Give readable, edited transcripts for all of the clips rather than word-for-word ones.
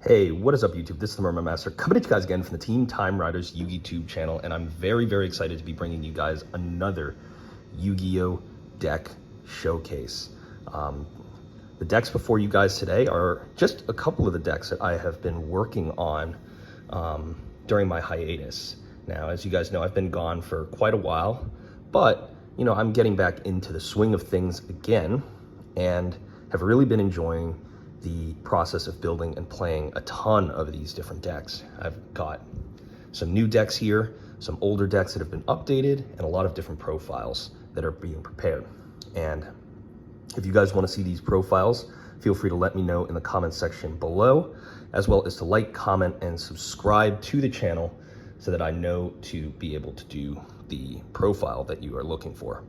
Hey, what is up YouTube? This is the Merman Master coming at you guys again from the Team Time Riders YouTube channel, and I'm very excited to be bringing you guys another Yugioh deck showcase. The decks before you guys today are just a couple of the decks that I have been working on during my hiatus. Now, as you guys know, I've been gone for quite a while, but you know, I'm getting back into the swing of things again and have really been enjoying the process of building and playing a ton of these different decks. I've got some new decks here, some older decks that have been updated, and a lot of different profiles that are being prepared. And if you guys want to see these profiles, feel free to let me know in the comments section below, as well as to like, comment, and subscribe to the channel so that I know to be able to do the profile that you are looking for.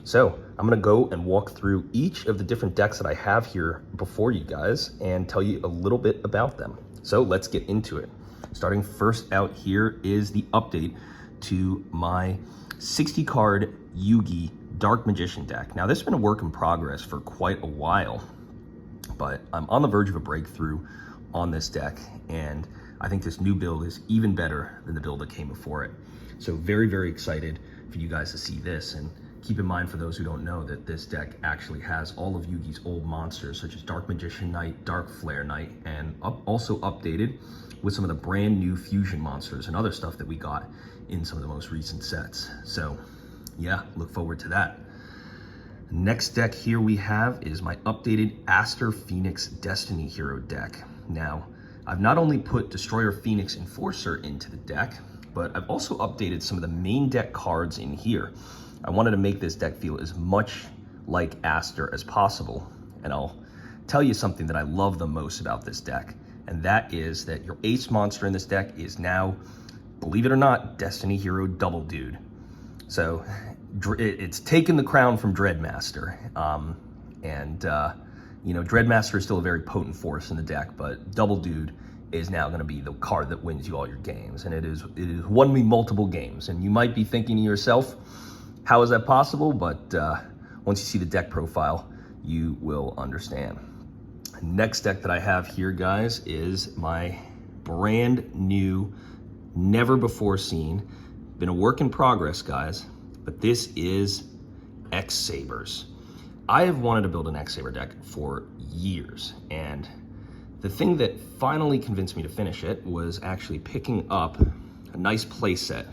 So I'm gonna go and walk through each of the different decks that I have here before you guys and tell you a little bit about them. So let's get into it. Starting first out here is the update to my 60 card Yugi Dark Magician deck. Now this has been a work in progress for quite a while, but I'm on the verge of a breakthrough on this deck, and I think this new build is even better than the build that came before it. So very excited for you guys to see this. And keep in mind, for those who don't know, that this deck actually has all of Yugi's old monsters, such as Dark Magician Knight, Dark Flare Knight, and also updated with some of the brand new fusion monsters and other stuff that we got in some of the most recent sets. So yeah, look forward to that. Next deck here we have is my updated Aster Phoenix Destiny Hero deck. Now, I've not only put Destroyer Phoenix Enforcer into the deck, but I've also updated some of the main deck cards in here. I wanted to make this deck feel as much like Aster as possible, and I'll tell you something that I love the most about this deck, and that is that your ace monster in this deck is now, believe it or not, Destiny Hero Double Dude. So it's taken the crown from Dreadmaster, you know, Dreadmaster is still a very potent force in the deck, but Double Dude is now going to be the card that wins you all your games, and it is won me multiple games. And you might be thinking to yourself, how is that possible? But once you see the deck profile, you will understand. Next deck that I have here, guys, is my brand new, never before seen, been a work in progress, guys, but this is X-Sabers. I have wanted to build an X-Saber deck for years, and the thing that finally convinced me to finish it was actually picking up a nice play set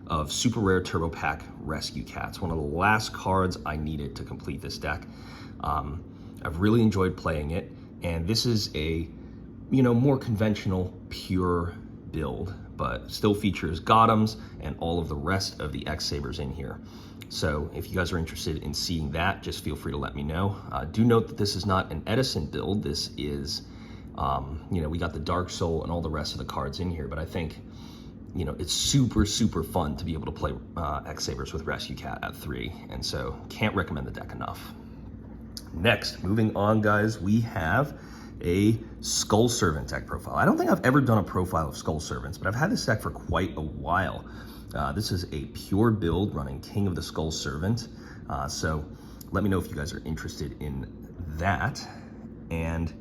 of Super Rare Turbo Pack Rescue Cats, one of the last cards I needed to complete this deck. I've really enjoyed playing it, and this is a, you know, more conventional, pure build, but still features Gotems and all of the rest of the X-Sabers in here. So if you guys are interested in seeing that, just feel free to let me know. Do note that this is not an Edison build. This is, you know, we got the Dark Soul and all the rest of the cards in here, but I think, you know, it's super fun to be able to play X-Sabers with Rescue Cat at 3, and so can't recommend the deck enough. Next, moving on, guys, we have a Skull Servant deck profile. I don't think I've ever done a profile of Skull Servants, but I've had this deck for quite a while. This is a pure build running King of the Skull Servant, so let me know if you guys are interested in that. And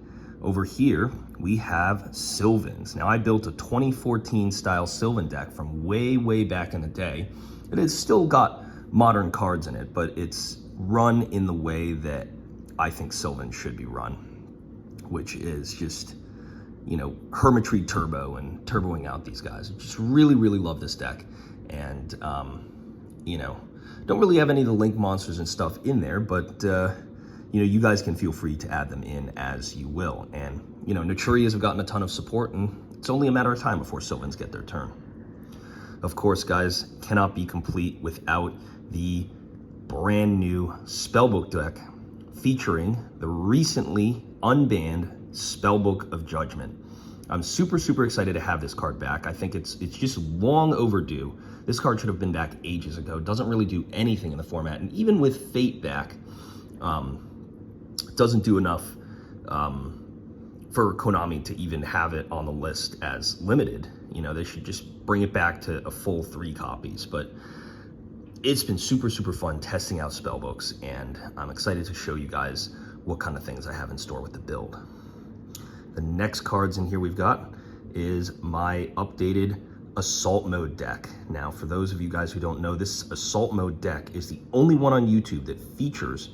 over here, we have Sylvans. Now, I built a 2014 style Sylvan deck from way back in the day. It has still got modern cards in it, but it's run in the way that I think Sylvan should be run, which is just, you know, Hermitry Turbo and turboing out these guys. I just really love this deck. And, you know, don't really have any of the Link monsters and stuff in there, but, you know, you guys can feel free to add them in as you will. And, you know, Naturias have gotten a ton of support, and it's only a matter of time before Sylvans get their turn. Of course, guys, cannot be complete without the brand new Spellbook deck featuring the recently unbanned Spellbook of Judgment. I'm super excited to have this card back. I think it's just long overdue. This card should have been back ages ago. It doesn't really do anything in the format, and even with Fate back, doesn't do enough for Konami to even have it on the list as limited. You know, they should just bring it back to a full 3 copies. But it's been super fun testing out Spellbooks, and I'm excited to show you guys what kind of things I have in store with the build. The next cards in here we've got is my updated Assault Mode deck. Now, for those of you guys who don't know, this Assault Mode deck is the only one on YouTube that features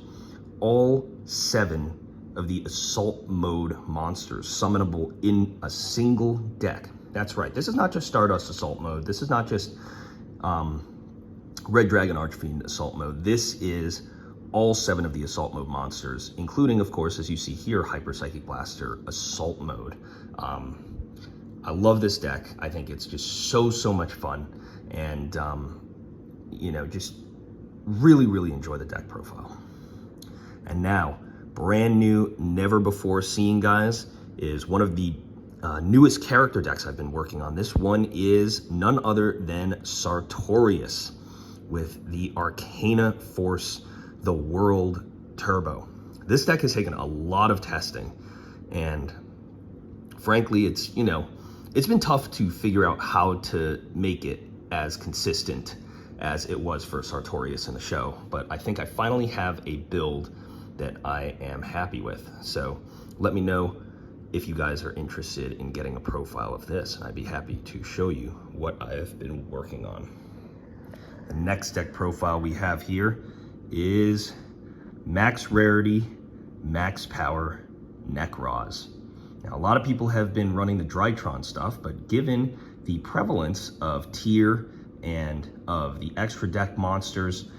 all 7 of the Assault Mode monsters summonable in a single deck. That's right, this is not just Stardust Assault Mode, this is not just Red Dragon Archfiend Assault Mode, this is all 7 of the Assault Mode monsters, including, of course, as you see here, Hyper Psychic Blaster Assault Mode. I love this deck. I think it's just so much fun, and you know, just really enjoy the deck profile. And now, brand new, never before seen, guys, is one of the newest character decks I've been working on. This one is none other than Sartorius with the Arcana Force, the World Turbo. This deck has taken a lot of testing, and frankly, it's, you know, it's been tough to figure out how to make it as consistent as it was for Sartorius in the show, but I think I finally have a build that I am happy with. So let me know if you guys are interested in getting a profile of this, and I'd be happy to show you what I have been working on. The next deck profile we have here is Max Rarity, Max Power, Necroz. Now, a lot of people have been running the Drytron stuff, but given the prevalence of tier and of the extra deck monsters,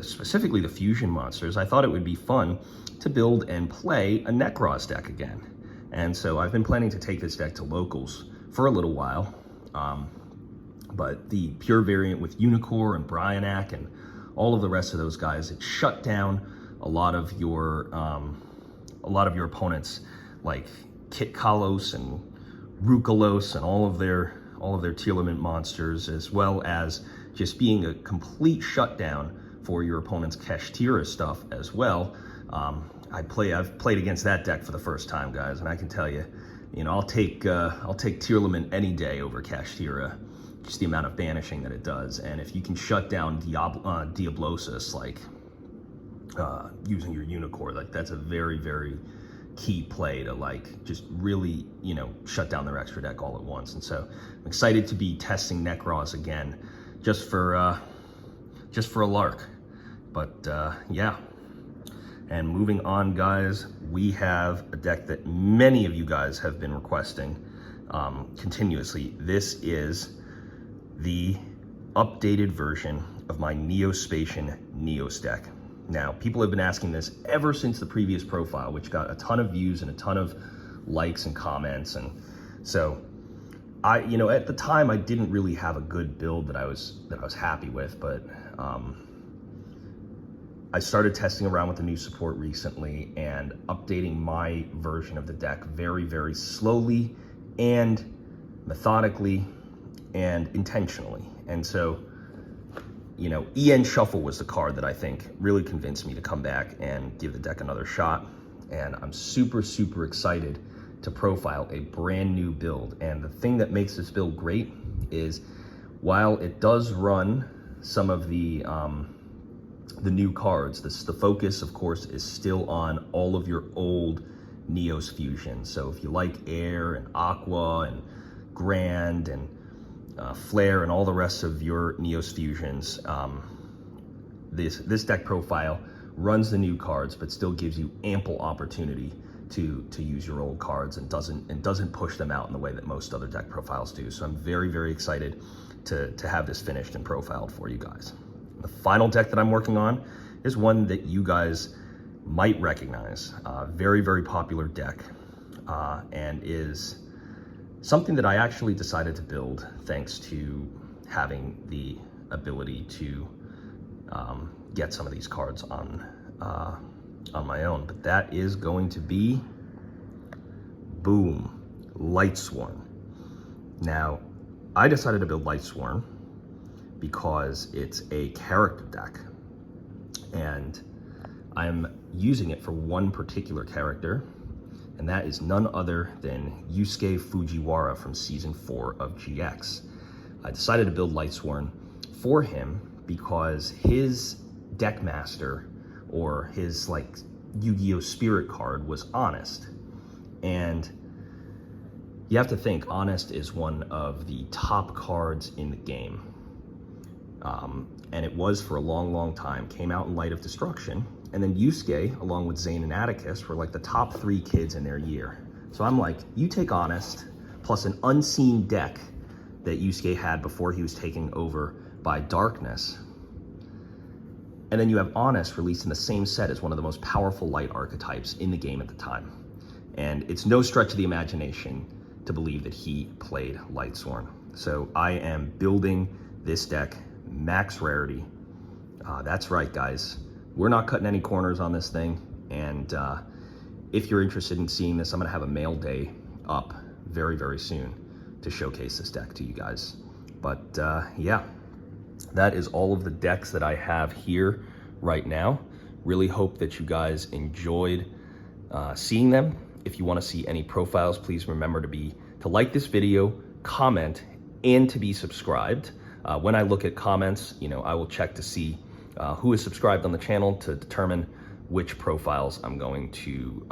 specifically the fusion monsters, I thought it would be fun to build and play a Necroz deck again. And so I've been planning to take this deck to locals for a little while, but the pure variant with Unicorn and Bryanak and all of the rest of those guys, it shut down a lot of your opponents, like Kit Kalos and Rukalos and all of their Tearlament monsters, as well as just being a complete shutdown for your opponent's Kashtira stuff as well. I've played against that deck for the first time, guys, and I can tell you, you know, I'll take Tearlament any day over Kashtira, just the amount of banishing that it does. And if you can shut down Diablosis, like using your Unicorn, like that's a very key play to, like, just really, you know, shut down their extra deck all at once. And so I'm excited to be testing Necroz again, just for a lark. But yeah. And moving on, guys, we have a deck that many of you guys have been requesting continuously. This is the updated version of my Neospatian Neos deck. Now, people have been asking this ever since the previous profile, which got a ton of views and a ton of likes and comments. And so you know, at the time I didn't really have a good build that I was happy with, but I started testing around with the new support recently and updating my version of the deck very slowly and methodically and intentionally. And so, you know, EN Shuffle was the card that I think really convinced me to come back and give the deck another shot. And I'm super excited to profile a brand new build. And the thing that makes this build great is, while it does run some of the new cards, the focus, of course, is still on all of your old Neos fusions. So if you like Air and Aqua and Grand and Flare and all the rest of your Neos fusions, this deck profile runs the new cards, but still gives you ample opportunity to use your old cards and doesn't push them out in the way that most other deck profiles do. So I'm very excited to have this finished and profiled for you guys. The final deck that I'm working on is one that you guys might recognize. Very popular deck, and is something that I actually decided to build thanks to having the ability to get some of these cards on my own. But that is going to be, boom, Lightsworn. Now, I decided to build Lightsworn because it's a character deck, and I'm using it for one particular character, and that is none other than Yusuke Fujiwara from Season 4 of GX. I decided to build Lightsworn for him because his deck master, or his, like, Yu-Gi-Oh! Spirit card was Honest. And You have to think, Honest is one of the top cards in the game. And it was for a long, long time. Came out in Light of Destruction. And then Yusuke, along with Zane and Atticus, were like the top 3 kids in their year. So I'm like, you take Honest, plus an unseen deck that Yusuke had before he was taken over by Darkness. And then you have Honest released in the same set as one of the most powerful light archetypes in the game at the time. And it's no stretch of the imagination to believe that he played Lightsworn. So I am building this deck, max rarity. That's right, guys. We're not cutting any corners on this thing. And if you're interested in seeing this, I'm gonna have a mail day up very, very soon to showcase this deck to you guys. But yeah, that is all of the decks that I have here right now. Really hope that you guys enjoyed seeing them. If you want to see any profiles, please remember to like this video, comment, and to be subscribed. When I look at comments, I will check to see who is subscribed on the channel to determine which profiles I'm going to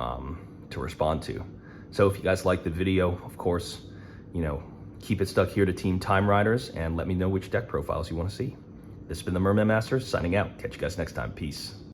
respond to. So if you guys like the video, of course, keep it stuck here to Team Time Riders and let me know which deck profiles you want to see. This has been the Merman Master signing out. Catch you guys next time. Peace.